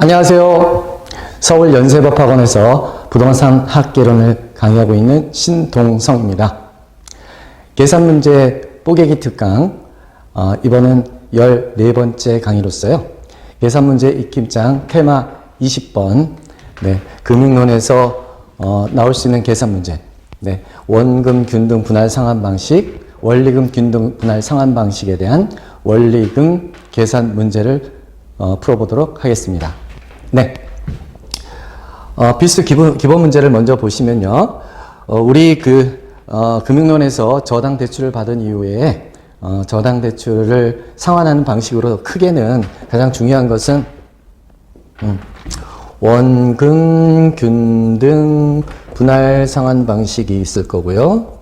안녕하세요. 서울연세법학원에서 부동산 학개론을 강의하고 있는 신동성입니다. 계산문제 뽀개기 특강, 이번은 14번째 강의로서요. 계산문제 익힘장 테마 20번, 금융론에서 나올 수 있는 계산문제, 원금 균등 분할 상환 방식, 원리금 균등 분할 상환 방식에 대한 원리금 계산 문제를 풀어보도록 하겠습니다. 필수 기본 문제를 먼저 보시면요. 우리 금융론에서 저당 대출을 받은 이후에 저당 대출을 상환하는 방식으로 크게는 가장 중요한 것은 원금 균등 분할 상환 방식이 있을 거고요.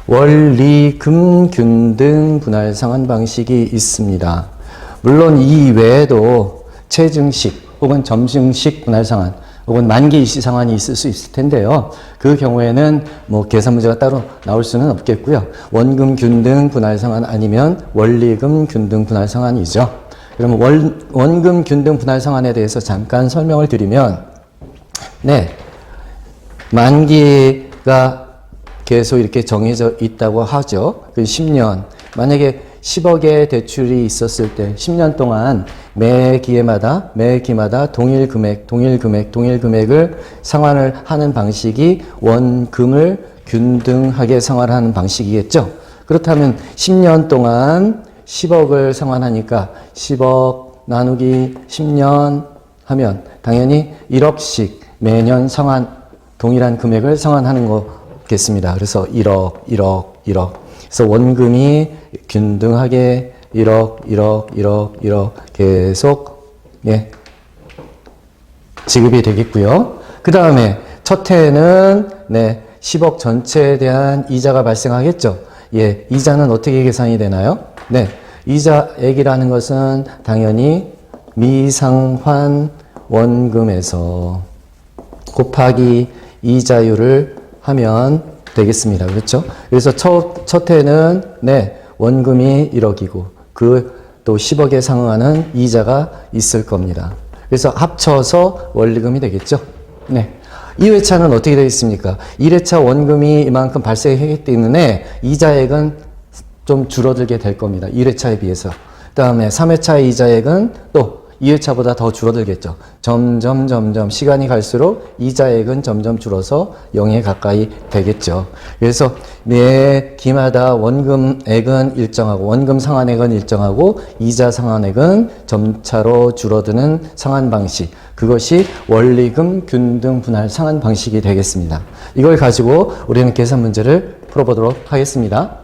원리금 균등 분할 상환 방식이 있습니다. 물론 이 외에도 체증식 혹은 점증식 분할 상환 혹은 만기 일시 상환이 있을 수 있을 텐데요. 그 경우에는 계산 문제가 따로 나올 수는 없겠고요. 원금 균등 분할 상환 아니면 원리금 균등 분할 상환이죠. 그러면 원금 균등 분할 상환에 대해서 잠깐 설명을 드리면, 만기가 계속 이렇게 정해져 있다고 하죠. 그 10년. 만약에 10억의 대출이 있었을 때 10년 동안 매 기마다 동일 금액을 상환을 하는 방식이 원금을 균등하게 상환하는 방식이겠죠. 그렇다면 10년 동안 10억을 상환하니까 10억 나누기 10년 하면 당연히 1억씩 매년 동일한 금액을 상환하는 거겠습니다. 그래서 1억. 그래서 원금이 균등하게 1억 계속 지급이 되겠고요. 그 다음에 첫 해에는 10억 전체에 대한 이자가 발생하겠죠. 이자는 어떻게 계산이 되나요? 이자액이라는 것은 당연히 미상환 원금에서 곱하기 이자율을 하면 되겠습니다. 그렇죠? 그래서 첫 해는 원금이 1억이고 또 10억에 상응하는 이자가 있을 겁니다. 그래서 합쳐서 원리금이 되겠죠. 2회차는 어떻게 되겠습니까? 1회차 원금이 이만큼 발생했기 때문에 이자액은 좀 줄어들게 될 겁니다. 1회차에 비해서. 그 다음에 3회차의 이자액은 또 2회차보다 더 줄어들겠죠. 점점 시간이 갈수록 이자액은 점점 줄어서 0에 가까이 되겠죠. 그래서 매 기마다 원금액은 일정하고 원금 상환액은 일정하고 이자 상환액은 점차로 줄어드는 상환 방식, 그것이 원리금 균등 분할 상환 방식이 되겠습니다. 이걸 가지고 우리는 계산 문제를 풀어보도록 하겠습니다.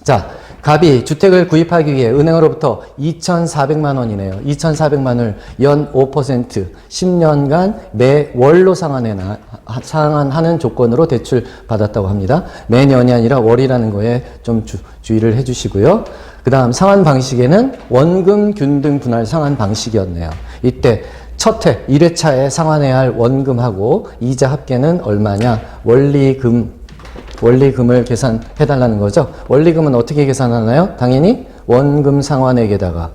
자, 갑이 주택을 구입하기 위해 은행으로부터 2,400만 원이네요. 2,400만 원을 연 5% 10년간 매월로 상환하는 조건으로 대출 받았다고 합니다. 매년이 아니라 월이라는 거에 좀 주의를 해주시고요. 그 다음 상환 방식에는 원금 균등 분할 상환 방식이었네요. 이때 첫 해 1회차에 상환해야 할 원금하고 이자 합계는 얼마냐? 원리금을 계산해달라는 거죠. 원리금은 어떻게 계산하나요? 당연히 원금 상환액에다가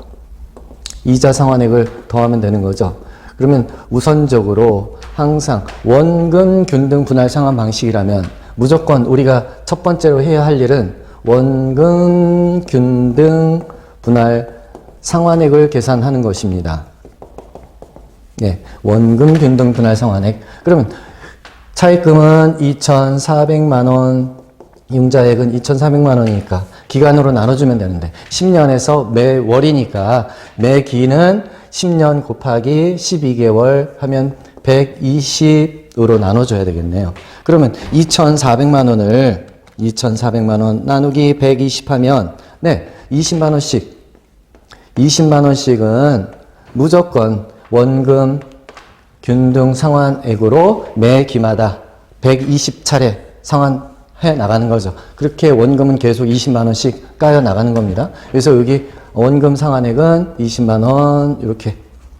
이자 상환액을 더하면 되는 거죠. 그러면 우선적으로 항상 원금 균등 분할 상환 방식이라면 무조건 우리가 첫 번째로 해야 할 일은 원금 균등 분할 상환액을 계산하는 것입니다. 원금 균등 분할 상환액. 그러면 차입금은 2,400만 원, 융자액은 2,400만 원이니까 기간으로 나눠주면 되는데 10년에서 매월이니까 매기는 10년 곱하기 12개월 하면 120으로 나눠줘야 되겠네요. 그러면 2,400만 원 나누기 120 하면 20만 원씩은 무조건 원금 균등 상환액으로 매 기마다 120차례 상환해 나가는 거죠. 그렇게 원금은 계속 20만 원씩 까여 나가는 겁니다. 그래서 여기 원금 상환액은 20만 원 이렇게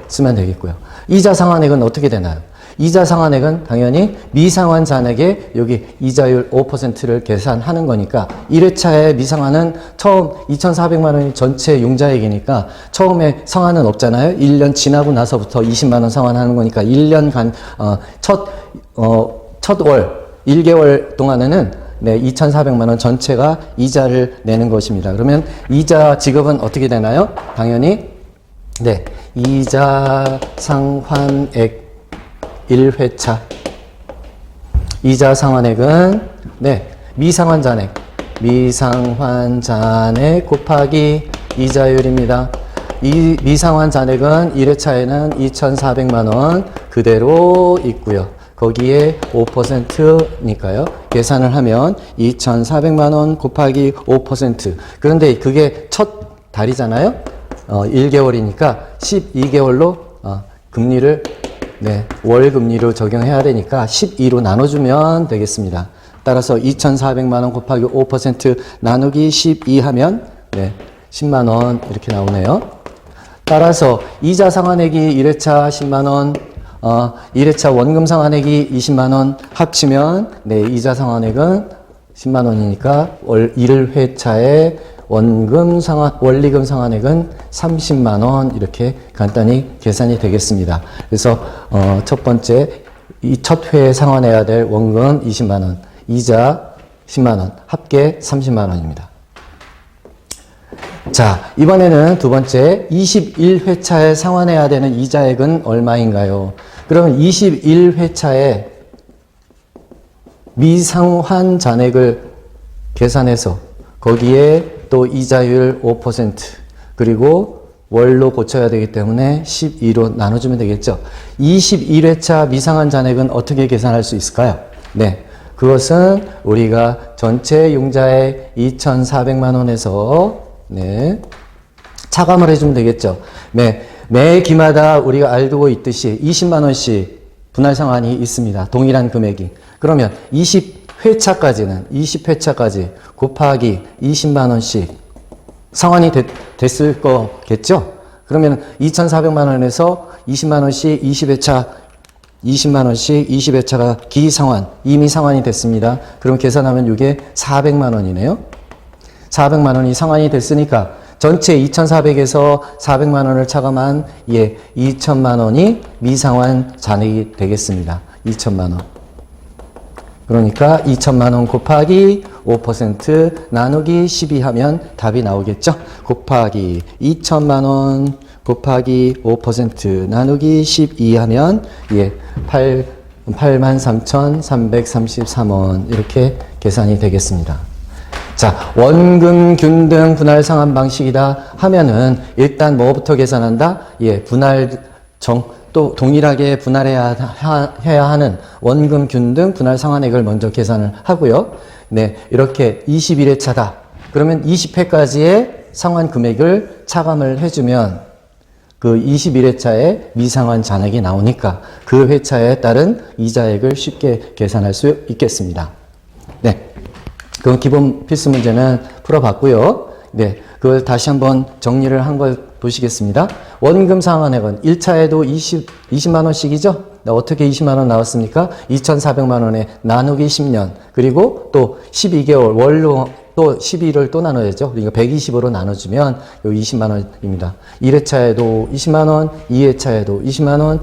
쓰면 되겠고요. 이자 상환액은 어떻게 되나요? 이자 상환액은 당연히 미상환 잔액에 여기 이자율 5%를 계산하는 거니까 1회차의 미상환은 처음 2,400만 원이 전체 융자액이니까 처음에 상환은 없잖아요. 1년 지나고 나서부터 20만 원 상환하는 거니까 1년간 첫 월 1개월 동안에는 네, 2,400만 원 전체가 이자를 내는 것입니다. 그러면 이자 지급은 어떻게 되나요? 당연히 네, 이자 상환액 1회차 이자 상환액은 네, 미상환 잔액 곱하기 이자율입니다. 이 미상환 잔액은 1회차에는 2,400만 원 그대로 있고요. 거기에 5%니까요. 계산을 하면 2,400만 원 곱하기 5%. 그런데 그게 첫 달이잖아요. 1개월이니까 12개월로 금리를 네, 월 금리로 적용해야 되니까 12로 나눠주면 되겠습니다. 따라서 2,400만 원 곱하기 5% 나누기 12 하면 네, 10만 원 이렇게 나오네요. 따라서 이자 상환액이 1회차 10만 원 1회차 원금 상환액이 20만 원 합치면 네, 이자 상환액은 10만 원이니까 1회차의 원리금 상환액은 30만 원 이렇게 간단히 계산이 되겠습니다. 그래서 첫 번째 이 첫 회에 상환해야 될 원금 20만 원, 이자 10만 원, 합계 30만 원입니다. 자, 이번에는 두 번째 21회차에 상환해야 되는 이자액은 얼마인가요? 그러면 21회차에 미상환 잔액을 계산해서 거기에 또 이자율 5% 그리고 월로 고쳐야 되기 때문에 12로 나눠주면 되겠죠. 21회차 미상환 잔액은 어떻게 계산할 수 있을까요? 네, 그것은 우리가 전체 융자액 2,400만 원에서 네, 차감을 해주면 되겠죠. 네, 매 기마다 우리가 알고 있듯이 20만 원씩 분할 상환이 있습니다. 동일한 금액이. 그러면 20회차까지 곱하기 20만 원씩 상환이 됐을 거겠죠? 그러면 2,400만 원에서 20만 원씩 20만 원씩 20회차가 기상환, 이미 상환이 됐습니다. 그럼 계산하면 이게 400만 원이네요. 400만 원이 상환이 됐으니까 전체 2,400에서 400만 원을 차감한 2,000만 원이 미상환 잔액이 되겠습니다. 2,000만 원. 그러니까 2,000만 원 곱하기 5% 나누기 12 하면 답이 나오겠죠? 곱하기 2,000만 원 곱하기 5% 나누기 12 하면 83,333원 이렇게 계산이 되겠습니다. 자, 원금 균등 분할 상환 방식이다 하면은 일단 뭐부터 계산한다? 또 동일하게 분할해야 하는 원금 균등 분할 상환액을 먼저 계산을 하고요. 네, 이렇게 21회차다. 그러면 20회까지의 상환 금액을 차감을 해주면 그 21회차에 미상환 잔액이 나오니까 그 회차에 따른 이자액을 쉽게 계산할 수 있겠습니다. 네. 그 기본 필수 문제는 풀어봤고요. 네, 그걸 다시 한번 정리를 한 걸 보시겠습니다. 원금 상환액은 1차에도 20만 원씩이죠? 어떻게 20만 원 나왔습니까? 2,400만 원에 나누기 10년, 그리고 또 12개월 월로 또 12를 또 나눠야죠. 그러니까 120으로 나눠주면 요 20만 원입니다. 1회차에도 20만 원, 2회차에도 20만 원,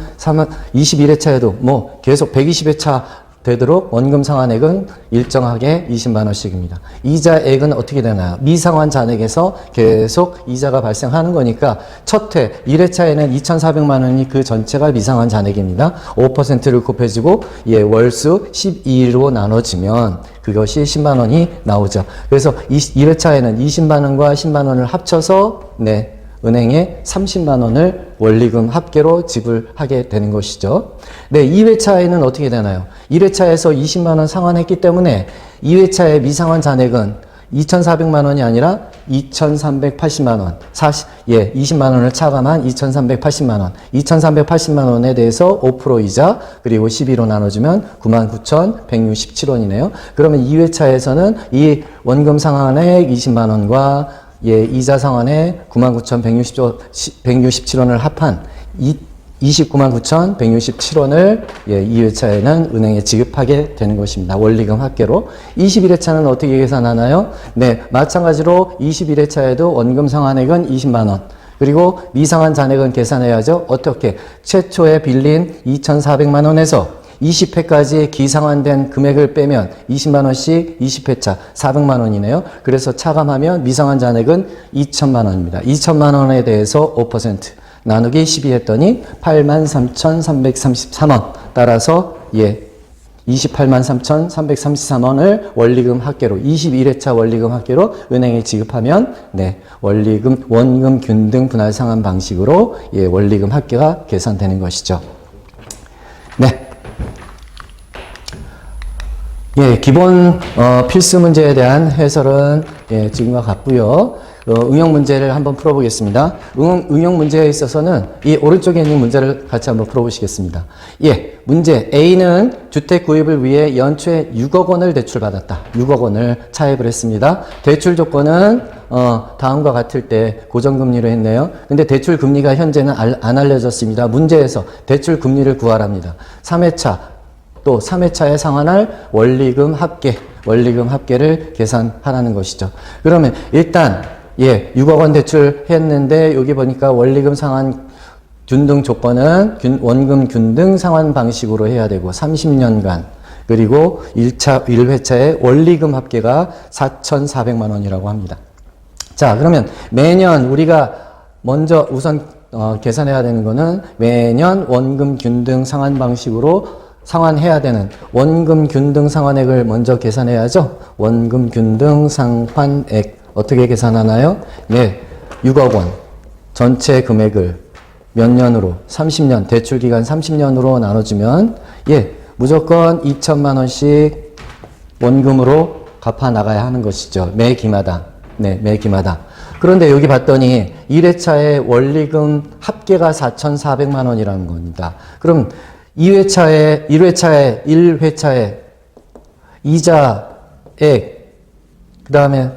21회차에도 뭐 계속 120회차 되도록 원금 상환액은 일정하게 20만 원씩입니다. 이자액은 어떻게 되나요? 미상환 잔액에서 계속 이자가 발생하는 거니까 첫 회 1회차에는 2,400만 원이 그 전체가 미상환 잔액입니다. 5%를 곱해주고 월수 12로 나눠지면 그것이 10만 원이 나오죠. 그래서 1회차에는 20만 원과 10만 원을 합쳐서 은행에 30만 원을 원리금 합계로 지불하게 되는 것이죠. 네, 2회차에는 어떻게 되나요? 1회차에서 20만 원 상환했기 때문에 2회차의 미상환 잔액은 2,400만 원이 아니라 2,380만 원. 20만 원을 차감한 2,380만 원. 2,380만 원에 대해서 5% 이자, 그리고 12로 나눠주면 99,167원이네요. 그러면 2회차에서는 이 원금 상환액 20만 원과 이자 상환에 99,167원을 합한 29만 9,167원을 예, 2회차에는 은행에 지급하게 되는 것입니다. 원리금 합계로. 21회차는 어떻게 계산하나요? 네, 마찬가지로 21회차에도 원금 상환액은 20만 원. 그리고 미상환 잔액은 계산해야죠. 어떻게? 최초에 빌린 2,400만 원에서 20회까지 기상환된 금액을 빼면 20만 원씩 20회차 400만 원이네요. 그래서 차감하면 미상환 잔액은 2천만 원입니다. 2천만 원에 대해서 5% 나누기 12 했더니 83,333원. 따라서 예, 283,333원을 원리금 합계로 21회차 원리금 합계로 은행에 지급하면 네, 원리금 원금 균등 분할 상환 방식으로 예, 원리금 합계가 계산되는 것이죠. 네. 예, 기본 필수 문제에 대한 해설은 예, 지금과 같고요. 응용 문제를 한번 풀어보겠습니다. 응용 문제에 있어서는 이 오른쪽에 있는 문제를 같이 한번 풀어보시겠습니다. 예, 문제 A는 주택 구입을 위해 연초에 6억 원을 대출받았다. 6억 원을 차입을 했습니다. 대출 조건은 다음과 같을 때 고정금리로 했네요. 근데 대출 금리가 현재는 안 알려졌습니다. 문제에서 대출 금리를 구하랍니다. 3회차 또 3회차에 상환할 원리금 합계를 계산하라는 것이죠. 그러면 일단 예, 6억 원 대출했는데 여기 보니까 원리금 상환 균등 조건은 원금 균등 상환 방식으로 해야 되고 30년간 그리고 1회차의 원리금 합계가 4,400만 원이라고 합니다. 자, 그러면 매년 우리가 먼저 우선 계산해야 되는 거는 매년 원금 균등 상환 방식으로 상환해야 되는 원금 균등 상환액을 먼저 계산해야죠. 원금 균등 상환액 어떻게 계산하나요? 네, 6억 원 전체 금액을 몇 년으로? 30년, 대출 기간 30년으로 나눠주면 예, 무조건 2천만 원씩 원금으로 갚아 나가야 하는 것이죠. 매 기마다. 네, 매 기마다. 그런데 여기 봤더니 1회차의 원리금 합계가 4,400만 원이라는 겁니다. 그럼 1회차에 이자액, 그 다음에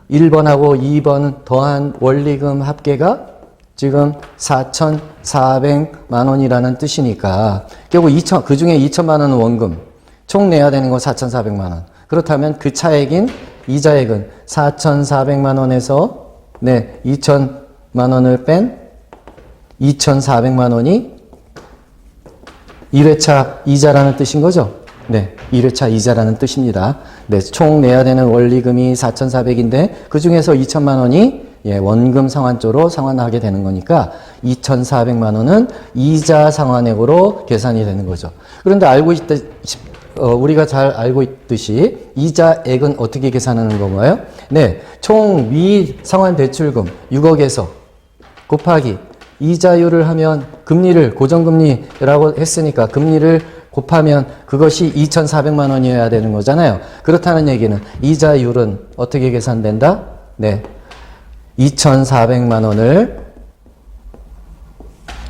1번하고 2번 더한 원리금 합계가 지금 4,400만 원이라는 뜻이니까 결국 그 중에 2천만 원은 원금, 총 내야 되는 거 4,400만 원. 그렇다면 그 차액인 이자액은 4,400만 원에서 네, 2천만 원을 뺀 2,400만 원이 1회차 이자라는 뜻인 거죠? 네, 1회차 이자라는 뜻입니다. 네, 총 내야 되는 원리금이 4,400인데 그 중에서 2천만 원이 예, 원금 상환조로 상환하게 되는 거니까 2,400만 원은 이자 상환액으로 계산이 되는 거죠. 그런데 우리가 잘 알고 있듯이 이자액은 어떻게 계산하는 건가요? 네, 총 미상환 대출금 6억에서 곱하기 이자율을 하면 금리를 고정금리라고 했으니까 금리를 곱하면 그것이 2,400만 원이어야 되는 거잖아요. 그렇다는 얘기는 이자율은 어떻게 계산된다? 네, 2,400만 원을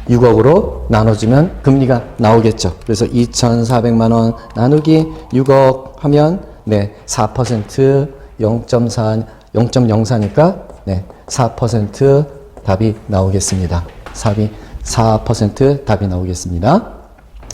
6억으로 나눠주면 금리가 나오겠죠. 그래서 2,400만 원 나누기 6억 하면 네, 4% 0.04니까 네, 4% 답이 나오겠습니다. 4% 답이 나오겠습니다.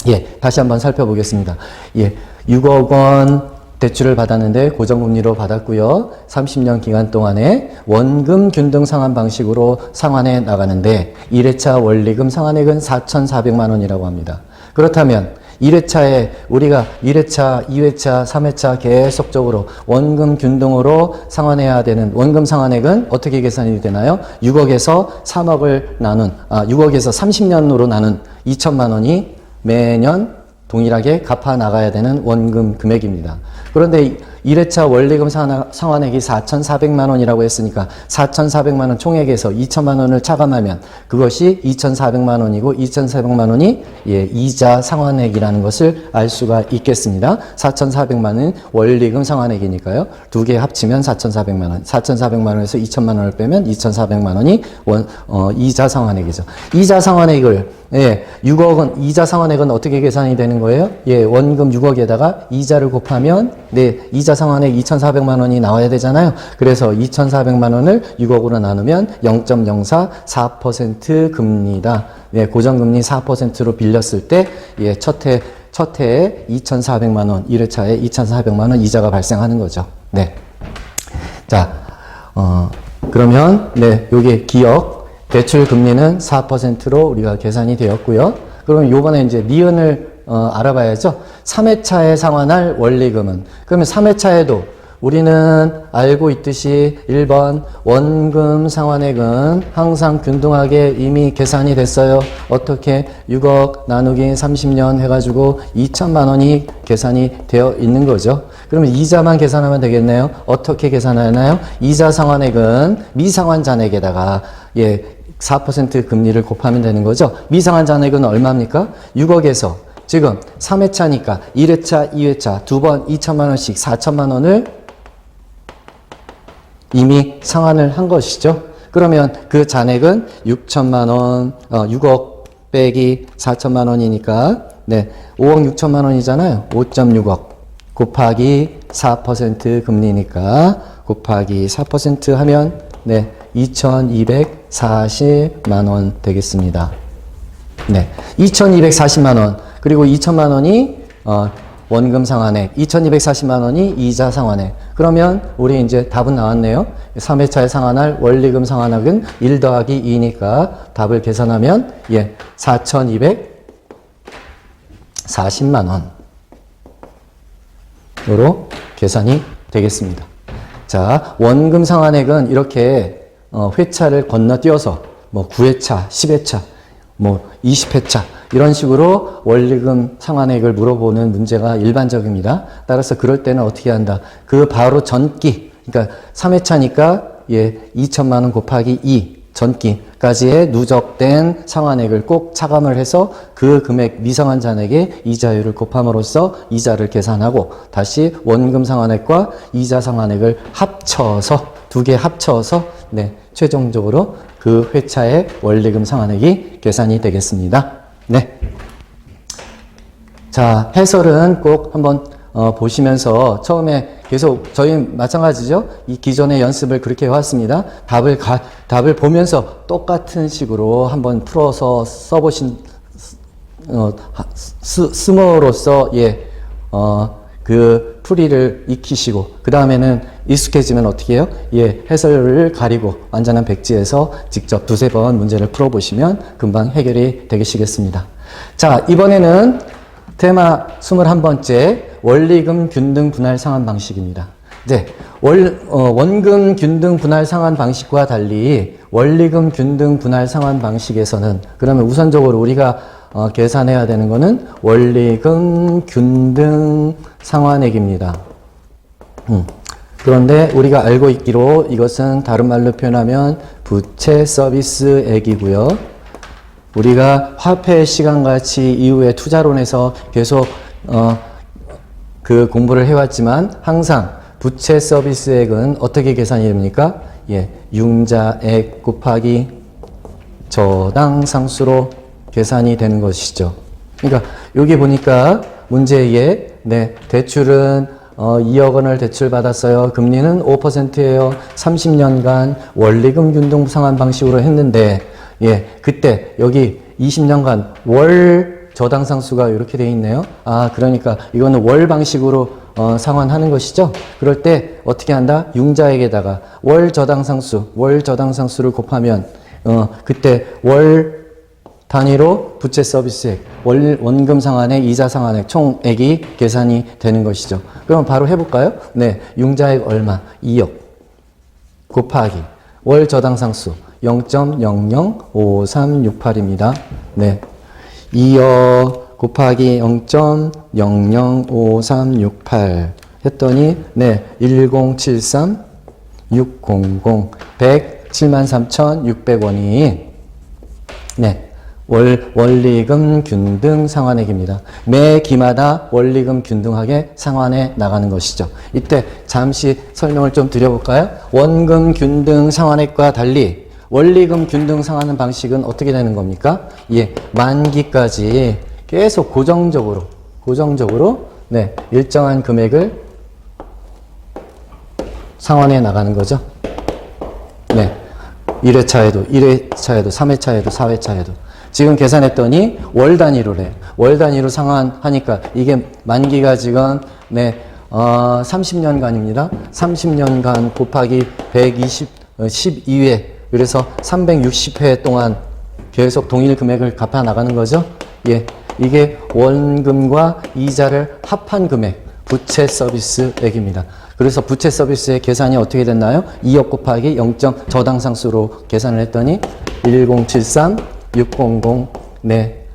예, 다시 한번 살펴보겠습니다. 예, 6억 원 대출을 받았는데 고정금리로 받았고요. 30년 기간 동안에 원금 균등 상환 방식으로 상환해 나가는데 1회차 원리금 상환액은 4,400만 원이라고 합니다. 그렇다면 1회차에 우리가 1회차, 2회차, 3회차 계속적으로 원금 균등으로 상환해야 되는 원금 상환액은 어떻게 계산이 되나요? 6억에서 30년으로 나눈 2천만 원이 매년 동일하게 갚아 나가야 되는 원금 금액입니다. 그런데 1회차 원리금 상환액이 4,400만 원이라고 했으니까 4,400만 원 총액에서 2천만 원을 차감하면 그것이 2,400만 원이고 2,400만 원이 예, 이자 상환액이라는 것을 알 수가 있겠습니다. 4,400만 원은 원리금 상환액이니까요. 두 개 합치면 4,400만 원. 4,400만 원에서 2천만 원을 빼면 2,400만 원이 이자 상환액이죠. 이자 상환액을 예, 6억은 이자 상환액은 어떻게 계산이 되는 거예요? 예, 원금 6억에다가 이자를 곱하면 네, 이자 이자 상환액 2,400만 원이 나와야 되잖아요. 그래서 2,400만 원을 6억으로 나누면 0.04, 4% 금리다. 예, 고정금리 4%로 빌렸을 때, 예, 첫 해에 2,400만 원, 1회차에 2,400만 원 이자가 발생하는 거죠. 네. 자, 그러면, 네, 요게 기억, 대출 금리는 4%로 우리가 계산이 되었고요. 그러면 요번에 이제 니은을 알아봐야죠. 3회차에 상환할 원리금은. 그러면 3회차에도 우리는 알고 있듯이 1번 원금 상환액은 항상 균등하게 이미 계산이 됐어요. 어떻게 6억 나누기 30년 해가지고 2천만 원이 계산이 되어 있는 거죠. 그러면 이자만 계산하면 되겠네요. 어떻게 계산하나요? 이자 상환액은 미상환 잔액에다가 4% 금리를 곱하면 되는 거죠. 미상환 잔액은 얼마입니까? 6억에서 지금 3회차니까 1회차, 2회차 두 번 2천만 원씩 4천만 원을 이미 상환을 한 것이죠. 그러면 그 잔액은 6천만 원, 6억 빼기 4천만 원이니까, 네, 5억 6천만 원이잖아요. 5.6억 곱하기 4% 금리니까 곱하기 4% 하면, 네, 2,240만 원 되겠습니다. 네, 2,240만 원. 그리고 2천만 원이, 원금 상환액, 2,240만 원이 이자 상환액. 그러면 우리 이제 답은 나왔네요. 3회차에 상환할 원리금 상환액은 1 더하기 2니까 답을 계산하면 4,240만 원으로 계산이 되겠습니다. 자, 원금 상환액은 이렇게 회차를 건너뛰어서 뭐 9회차, 10회차, 뭐 20회차 이런 식으로 원리금 상환액을 물어보는 문제가 일반적입니다. 따라서 그럴 때는 어떻게 한다? 그 바로 전기, 그러니까 3회차니까 2천만 원 곱하기 2 전기까지의 누적된 상환액을 꼭 차감을 해서 그 금액 미상환 잔액의 이자율을 곱함으로써 이자를 계산하고 다시 원금 상환액과 이자 상환액을 합쳐서 두 개 합쳐서 최종적으로 그 회차의 원리금 상환액이 계산이 되겠습니다. 네. 자, 해설은 꼭 한번 보시면서 처음에 계속 저희 마찬가지죠. 이 기존의 연습을 그렇게 해왔습니다. 답을 보면서 똑같은 식으로 한번 풀어서 써보신 스머로서 그 풀이를 익히시고 그 다음에는 익숙해지면 어떻게 해요? 해설을 가리고 완전한 백지에서 직접 두세 번 문제를 풀어보시면 금방 해결이 되시겠습니다. 자, 이번에는 테마 21번째 원리금 균등 분할 상환 방식입니다. 네, 원금 균등 분할 상환 방식과 달리 원리금 균등 분할 상환 방식에서는 그러면 우선적으로 우리가 계산해야 되는 거는 원리금 균등 상환액입니다. 그런데 우리가 알고 있기로 이것은 다른 말로 표현하면 부채 서비스액이고요. 우리가 화폐 시간 가치 이후에 투자론에서 계속 그 공부를 해왔지만 항상 부채 서비스액은 어떻게 계산이 됩니까? 융자액 곱하기 저당 상수로 계산이 되는 것이죠. 그러니까 여기 보니까 문제에 대출은 2억 원을 대출받았어요. 금리는 5%예요. 30년간 원리금 균등 상환 방식으로 했는데 그때 여기 20년간 월 저당 상수가 이렇게 돼 있네요. 아, 그러니까 이거는 월 방식으로 상환하는 것이죠. 그럴 때 어떻게 한다? 융자액에다가 월 저당 상수를 곱하면 그때 월 단위로 부채 서비스액, 원금 상환액, 이자 상환액 총액이 계산이 되는 것이죠. 그럼 바로 해볼까요? 네, 융자액 얼마? 2억 곱하기 월 저당 상수 0.005368입니다. 네, 2억 곱하기 0.005368 했더니 1073 600 173,600원이 원리금 균등 상환액입니다. 매 기마다 원리금 균등하게 상환해 나가는 것이죠. 이때 잠시 설명을 좀 드려볼까요? 원금 균등 상환액과 달리 원리금 균등 상환하는 방식은 어떻게 되는 겁니까? 만기까지 계속 고정적으로 일정한 금액을 상환해 나가는 거죠. 네. 1회차에도, 1회차에도, 3회차에도, 4회차에도. 지금 계산했더니 월 단위로래. 월 단위로 상환하니까 이게 만기가 지금, 네, 30년간입니다. 30년간 곱하기 12회. 그래서 360회 동안 계속 동일 금액을 갚아 나가는 거죠. 예. 이게 원금과 이자를 합한 금액, 부채 서비스액입니다. 그래서 부채 서비스의 계산이 어떻게 됐나요? 2억 곱하기 0. 저당상수로 계산을 했더니 1073, 600, 네.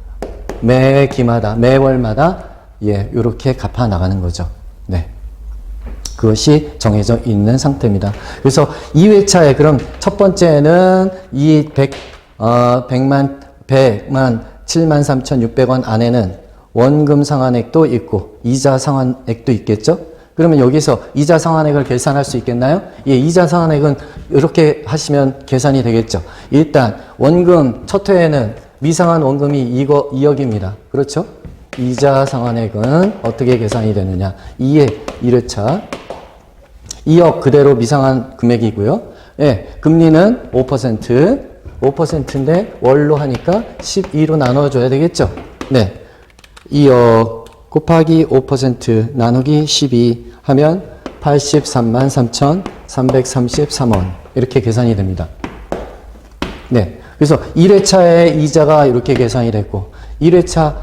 매 기마다, 매월마다, 예, 요렇게 갚아 나가는 거죠. 네. 그것이 정해져 있는 상태입니다. 그래서 2회차에 그럼 첫 번째는 이 100만 73,600원 안에는 원금 상환액도 있고 이자 상환액도 있겠죠? 그러면 여기서 이자 상환액을 계산할 수 있겠나요? 예, 이자 상환액은 이렇게 하시면 계산이 되겠죠. 일단 원금 첫 회에는 미상환 원금이 2억입니다. 그렇죠? 이자 상환액은 어떻게 계산이 되느냐? 2회 1회차 2억 그대로 미상환 금액이고요. 예, 금리는 5%인데 월로 하니까 12로 나눠줘야 되겠죠. 네, 2억 곱하기 5% 나누기 12 하면 833,333원 이렇게 계산이 됩니다. 네, 그래서 1회차에 이자가 이렇게 계산이 됐고 1회차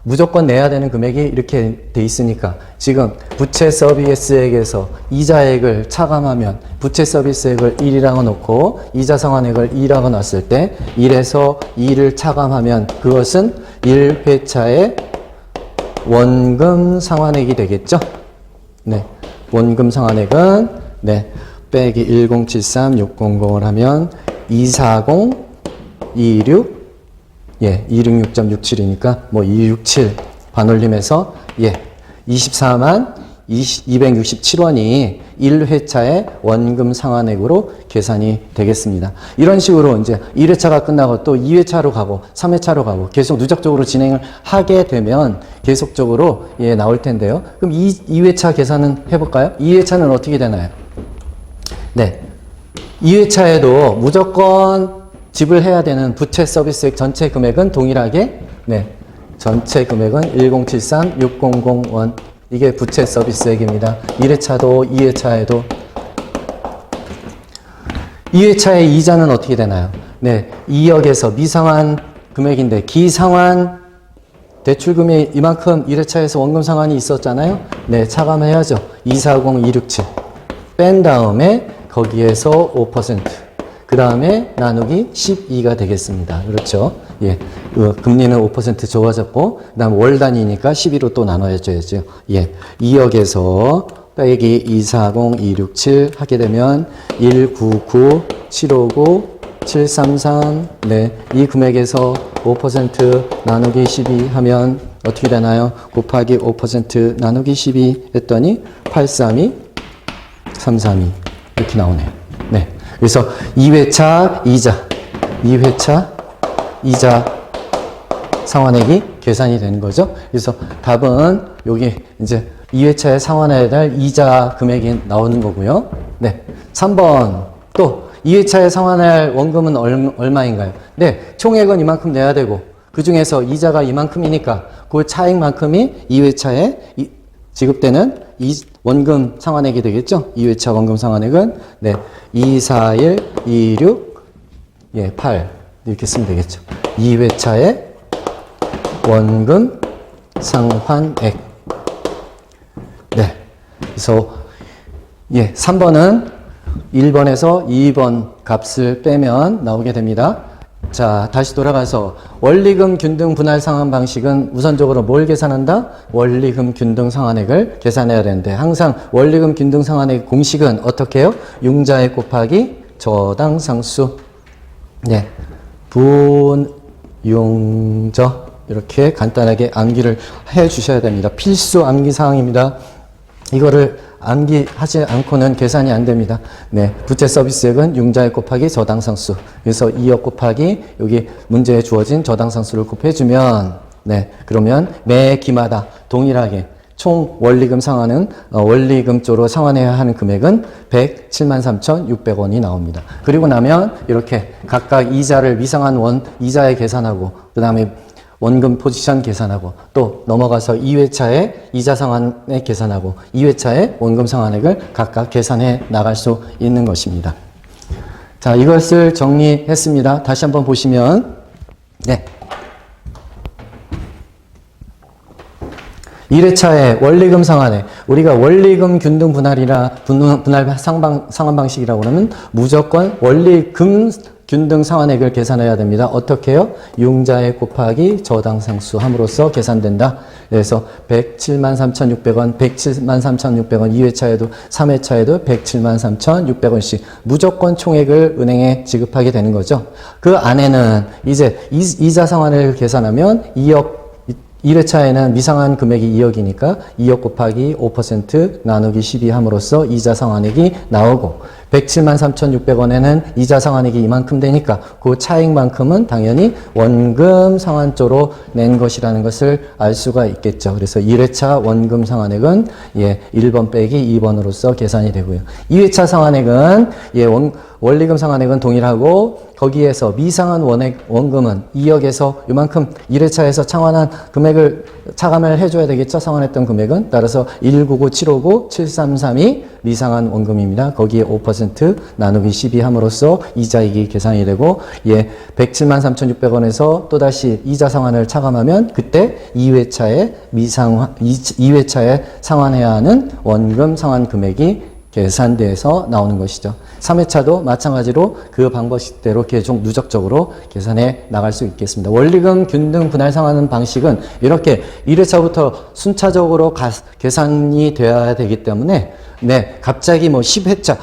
무조건 내야 되는 금액이 이렇게 돼 있으니까 지금 부채 서비스액에서 이자액을 차감하면 부채 서비스액을 1이라고 놓고 이자 상환액을 2라고 놨을 때 1에서 2를 차감하면 그것은 1회차의 원금 상환액이 되겠죠. 네, 원금 상환액은 네, 빼기 1073,600을 하면 240, 26 예, 266.67이니까 뭐 267 반올림해서 예, 24만 267원이 1회차의 원금 상환액으로 계산이 되겠습니다. 이런 식으로 이제 1회차가 끝나고 또 2회차로 가고 3회차로 가고 계속 누적적으로 진행을 하게 되면 계속적으로 예, 나올 텐데요. 그럼 2회차 계산은 해볼까요? 2회차는 어떻게 되나요? 네, 2회차에도 무조건 지불해야 되는 부채 서비스액 전체 금액은 동일하게 네, 전체 금액은 1073,600원 이게 부채 서비스액입니다. 1회차도 2회차에도 2회차의 이자는 어떻게 되나요? 네, 2억에서 미상환 금액인데 기상환 대출금이 이만큼 1회차에서 원금 상환이 있었잖아요. 네, 차감해야죠. 240, 267 뺀 다음에 거기에서 5% 그 다음에 나누기 12가 되겠습니다. 그렇죠? 예. 금리는 5% 좋아졌고, 그 다음 월 단위니까 12로 또 나눠줘야죠. 예. 2억에서 빼기 240, 267 하게 되면 199, 759, 733, 네. 이 금액에서 5% 나누기 12 하면 어떻게 되나요? 곱하기 5% 나누기 12 했더니 832, 332 이렇게 나오네요. 네. 그래서 2회차 이자, 2회차 이자 상환액이 계산이 되는 거죠. 그래서 답은 여기 이제 2회차에 상환해야 될 이자 금액이 나오는 거고요. 네. 3번 또 2회차에 상환할 원금은 얼마인가요? 네. 총액은 이만큼 내야 되고 그 중에서 이자가 이만큼이니까 그 차액만큼이 2회차에 지급되는 원금 상환액이 되겠죠? 2회차 원금 상환액은 네, 241, 26, 예, 8 이렇게 쓰면 되겠죠. 2회차의 원금 상환액. 네, 그래서 예, 3번은 1번에서 2번 값을 빼면 나오게 됩니다. 자, 다시 돌아가서 원리금 균등 분할 상환 방식은 우선적으로 뭘 계산한다? 원리금 균등 상환액을 계산해야 되는데 항상 원리금 균등 상환액 공식은 어떻게 해요? 융자액 곱하기 저당 상수. 네. 분용저 이렇게 간단하게 암기를 해 주셔야 됩니다. 필수 암기 사항입니다. 이거를 암기하지 않고는 계산이 안 됩니다. 네, 부채 서비스액은 융자액 곱하기 저당상수. 그래서 2억 곱하기 여기 문제에 주어진 저당상수를 곱해주면 네, 그러면 매 기마다 동일하게 총 원리금 상환은 원리금 쪽으로 상환해야 하는 금액은 173,600원이 나옵니다. 그리고 나면 이렇게 각각 이자를 미상한 이자에 계산하고 그 다음에 원금 포지션 계산하고 또 넘어가서 2회차에 이자 상환에 계산하고 2회차에 원금 상환액을 각각 계산해 나갈 수 있는 것입니다. 자, 이것을 정리했습니다. 다시 한번 보시면 네. 1회차에 원리금 상환액, 우리가 원리금 균등 분할 상환 방식이라고 하면 무조건 원리금 균등 상환액을 계산해야 됩니다. 어떻게 해요? 융자액 곱하기 저당상수 함으로써 계산된다. 그래서 173,600원, 173,600원 2회차에도 3회차에도 173,600원씩 무조건 총액을 은행에 지급하게 되는 거죠. 그 안에는 이제 이자 상환을 계산하면 2억 1회차에는 미상한 금액이 2억이니까 2억 곱하기 5% 나누기 12 함으로써 이자 상환액이 나오고 173,600원에는 이자 상환액이 이만큼 되니까 그 차액만큼은 당연히 원금 상환조로 낸 것이라는 것을 알 수가 있겠죠. 그래서 1회차 원금 상환액은 1번 빼기 2번으로서 계산이 되고요. 2회차 상환액은 원리금 상환액은 동일하고 거기에서 미상한 원금은 2억에서 이만큼 1회차에서 상환한 금액을 차감을 해줘야 되겠죠. 상환했던 금액은. 따라서 199,759, 733이 미상한 원금입니다. 거기에 5% 나누기 12 함으로써 이자액이 계산이 되고 173,600원에서 또다시 이자 상환을 차감하면 그때 2회차에 2회차에 상환해야 하는 원금 상환 금액이 계산돼서 나오는 것이죠. 3회차도 마찬가지로 그 방법대로 계속 누적적으로 계산해 나갈 수 있겠습니다. 원리금 균등 분할 상환 방식은 이렇게 1회차부터 순차적으로 계산이 되어야 되기 때문에 갑자기 10회차,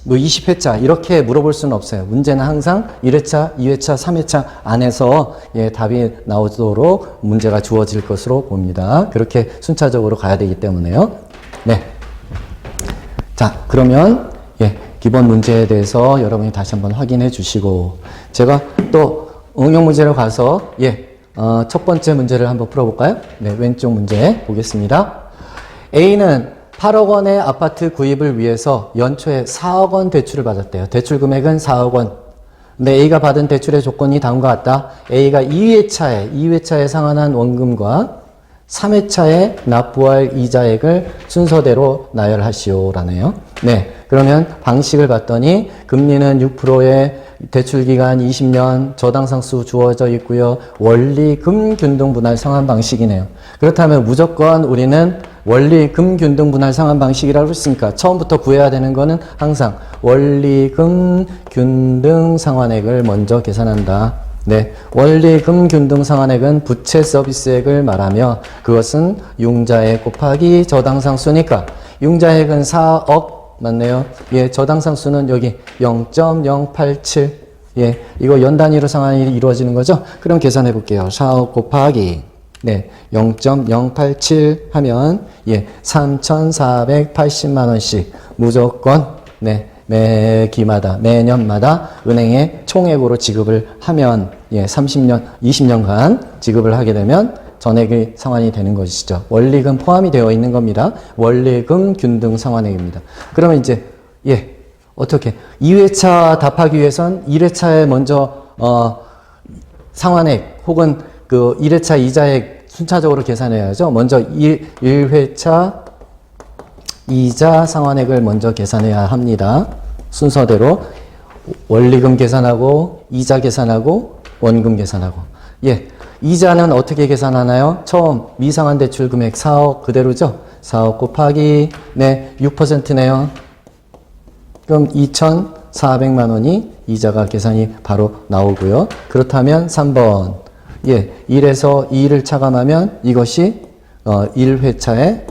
20회차 이렇게 물어볼 수는 없어요. 문제는 항상 1회차, 2회차, 3회차 안에서 답이 나오도록 문제가 주어질 것으로 봅니다. 그렇게 순차적으로 가야 되기 때문에요. 네. 자, 그러면 기본 문제에 대해서 여러분이 다시 한번 확인해 주시고 제가 또 응용 문제로 가서 첫 번째 문제를 한번 풀어볼까요? 네, 왼쪽 문제 보겠습니다. A는 8억 원의 아파트 구입을 위해서 연초에 4억 원 대출을 받았대요. 대출 금액은 4억 원. 근데 A가 받은 대출의 조건이 다음과 같다. A가 2회차에 상환한 원금과 3회차에 납부할 이자액을 순서대로 나열하시오라네요. 네. 그러면 방식을 봤더니 금리는 6%에 대출기간 20년, 저당상수 주어져 있고요. 원리금 균등 분할 상환 방식이네요. 그렇다면 무조건 우리는 원리금 균등 분할 상환 방식이라고 했으니까 처음부터 구해야 되는 거는 항상 원리금 균등 상환액을 먼저 계산한다. 네, 원리금 균등 상환액은 부채 서비스액을 말하며 그것은 융자액 곱하기 저당상수니까 융자액은 4억 맞네요. 저당상수는 여기 0.087 이거 연 단위로 상환이 이루어지는 거죠. 그럼 계산해 볼게요. 4억 곱하기 0.087 하면 3,480만 원씩 무조건 매년마다 은행에 총액으로 지급을 하면 30년, 20년간 지급을 하게 되면 전액이 상환이 되는 것이죠. 원리금 포함이 되어 있는 겁니다. 원리금 균등 상환액입니다. 그러면 이제 어떻게 2회차 답하기 위해선 1회차에 먼저 상환액 혹은 그 1회차 이자액 순차적으로 계산해야죠. 먼저 1회차 이자 상환액을 먼저 계산해야 합니다. 순서대로 원리금 계산하고 이자 계산하고 원금 계산하고 이자는 어떻게 계산하나요? 처음 미상환 대출 금액 4억 그대로죠? 4억 곱하기 6%네요. 그럼 2,400만 원이 이자가 계산이 바로 나오고요. 그렇다면 3번 1에서 2를 차감하면 이것이 1회차에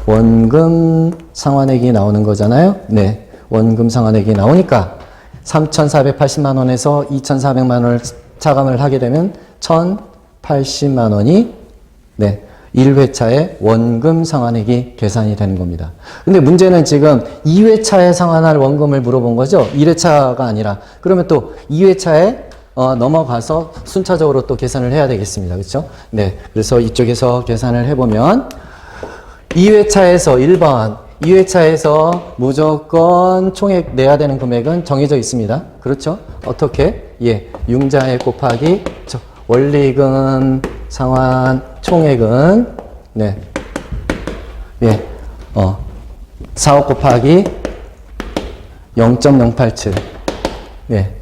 원금 상환액이 나오는 거잖아요. 네, 원금 상환액이 나오니까 3,480만 원에서 2,400만 원을 차감을 하게 되면 1,080만 원이 1회차에 원금 상환액이 계산이 되는 겁니다. 근데 문제는 지금 2회차에 상환할 원금을 물어본 거죠. 1회차가 아니라. 그러면 또 2회차에 넘어가서 순차적으로 또 계산을 해야 되겠습니다. 그렇죠? 네. 그래서 이쪽에서 계산을 해보면 2회차에서 1번, 2회차에서 무조건 총액 내야 되는 금액은 정해져 있습니다. 그렇죠? 어떻게? 예, 융자액 곱하기 원리금 상환 총액은 네, 예, 4억 곱하기 0.087. 예,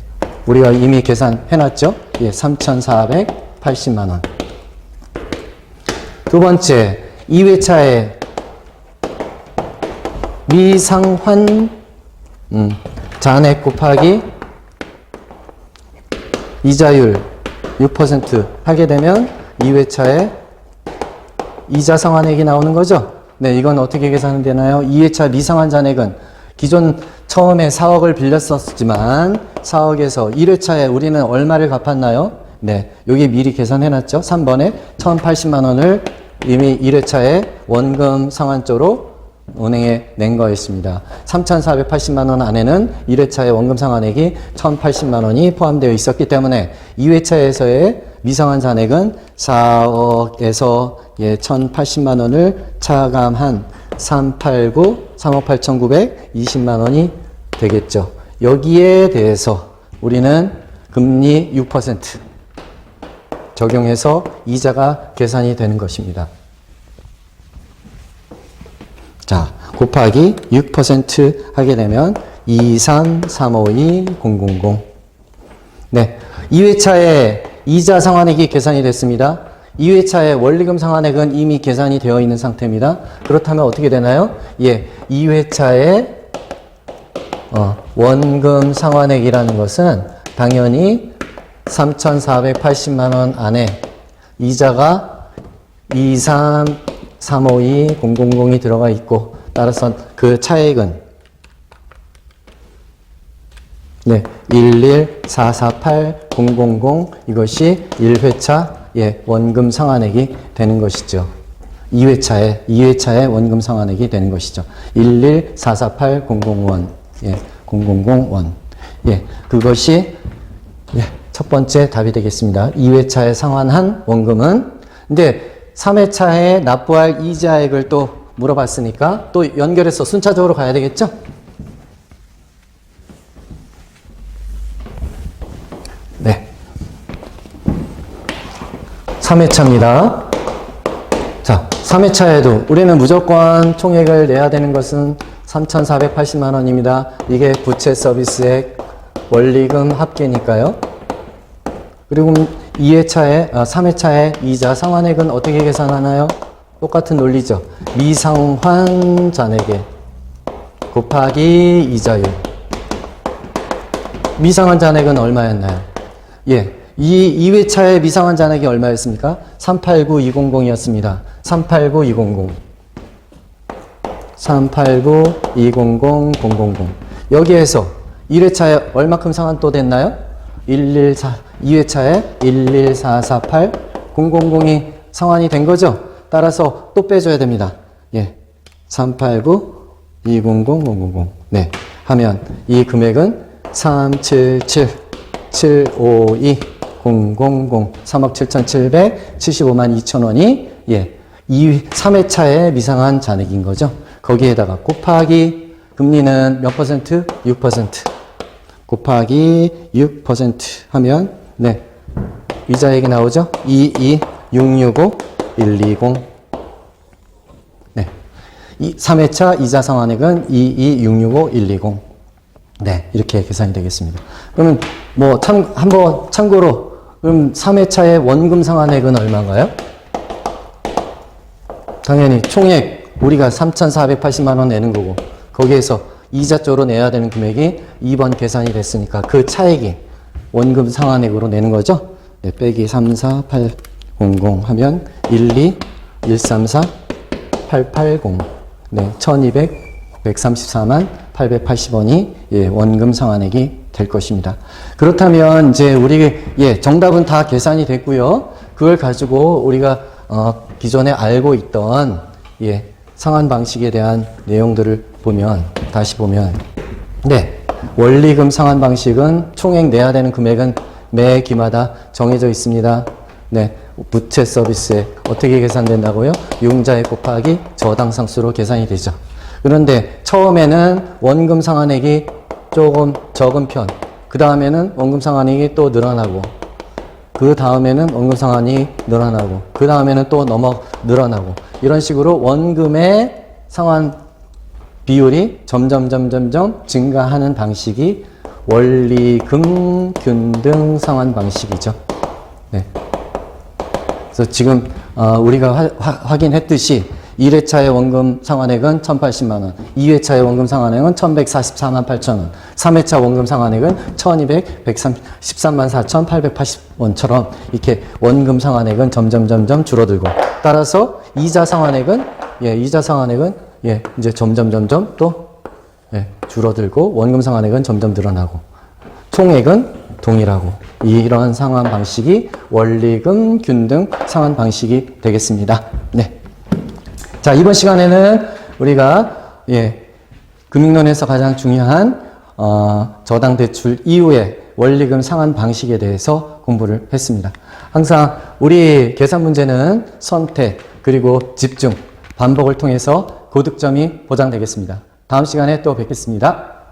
우리가 이미 계산해놨죠? 예, 3,480만 원. 두 번째, 2회차에 미상환 잔액 곱하기 이자율 6% 하게 되면 2회차에 이자 상환액이 나오는 거죠. 네, 이건 어떻게 계산되나요? 2회차 미상환 잔액은 기존 처음에 4억을 빌렸었지만 4억에서 1회차에 우리는 얼마를 갚았나요? 네, 여기 미리 계산해놨죠. 3번에 1,080만 원을 이미 1회차에 원금 상환조로 은행에 낸 거였습니다. 3,480만 원 안에는 1회차의 원금 상환액이 1,080만 원이 포함되어 있었기 때문에 2회차에서의 미상환 잔액은 4억에서 1,080만 원을 차감한 389, 3억 8,920만 원이 되겠죠. 여기에 대해서 우리는 금리 6% 적용해서 이자가 계산이 되는 것입니다. 자, 곱하기 6% 하게 되면 23352,000. 네, 2회차에 이자 상환액이 계산이 됐습니다. 2회차에 원리금 상환액은 이미 계산이 되어 있는 상태입니다. 그렇다면 어떻게 되나요? 예, 2회차에 원금 상환액이라는 것은 당연히 3,480만 원 안에 이자가 23352,000이 들어가 있고, 따라서 그 차액은 네, 11448,000 이것이 1회차 원금 상환액이 되는 것이죠. 2회차에 원금 상환액이 되는 것이죠. 11448,000원. 예, 000원. 예, 그것이 첫 번째 답이 되겠습니다. 2회차에 상환한 원금은, 근데 3회차에 납부할 이자액을 또 물어봤으니까 또 연결해서 순차적으로 가야 되겠죠? 네. 3회차입니다. 자, 3회차에도 우리는 무조건 총액을 내야 되는 것은 3,480만 원입니다. 이게 부채 서비스액 원리금 합계니까요. 그리고 3회차에 이자 상환액은 어떻게 계산하나요? 똑같은 논리죠. 미상환 잔액에 곱하기 이자율. 미상환 잔액은 얼마였나요? 예, 이 2회차의 미상환 잔액이 얼마였습니까? 389,200이었습니다. 389,200. 389,200,000. 여기에서 1회차에 얼마큼 상환 또 됐나요? 2회차에 11448,000이 상환이 된 거죠? 따라서 또 빼줘야 됩니다. 예. 389,200,000. 네. 하면 이 금액은 377,752,000. 37,775만 2천원이 3회차의 미상환 잔액인 거죠. 거기에다가 곱하기 금리는 몇 퍼센트? 6%. 곱하기 6% 하면 네, 이자액이 나오죠. 22,665,120. 네, 3회차 이자 상환액은 22,665,120. 네, 이렇게 계산이 되겠습니다. 그러면 뭐 한번 참고로 그럼 3회차의 원금 상환액은 얼마인가요? 당연히 총액 우리가 3,480만 원 내는 거고, 거기에서 이자 쪽으로 내야 되는 금액이 2번 계산이 됐으니까 그 차액이 원금 상환액으로 내는 거죠. 네, 빼기 348,000 하면 12134,880. 네, 1,234만 880원이 원금 상환액이 될 것입니다. 그렇다면 이제 우리 정답은 다 계산이 됐고요. 그걸 가지고 우리가 기존에 알고 있던 상환 방식에 대한 내용들을 다시 보면 네, 원리금 상환 방식은 총액 내야 되는 금액은 매 기마다 정해져 있습니다. 네, 부채 서비스에 어떻게 계산된다고요? 융자액 곱하기 저당 상수로 계산이 되죠. 그런데 처음에는 원금 상환액이 조금 적은 편, 그 다음에는 원금 상환액이 또 늘어나고, 그 다음에는 원금 상환이 늘어나고, 그 다음에는 또 늘어나고, 이런 식으로 원금의 상환 비율이 점점 증가하는 방식이 원리금 균등 상환 방식이죠. 네. 그래서 지금 우리가 확인했듯이 1회차의 원금 상환액은 1,080만원, 2회차의 원금 상환액은 1,144만 8천원, 3회차 원금 상환액은 1,213만 4,880원처럼 이렇게 원금 상환액은 점점 줄어들고, 따라서 이자 상환액은 이제 점점 또 줄어들고, 원금 상환액은 점점 늘어나고, 총액은 동일하고, 이런 상환 방식이 원리금 균등 상환 방식이 되겠습니다. 네. 자, 이번 시간에는 우리가 금융론에서 가장 중요한 저당 대출 이후의 원리금 상환 방식에 대해서 공부를 했습니다. 항상 우리 계산 문제는 선택 그리고 집중, 반복을 통해서 고득점이 보장되겠습니다. 다음 시간에 또 뵙겠습니다.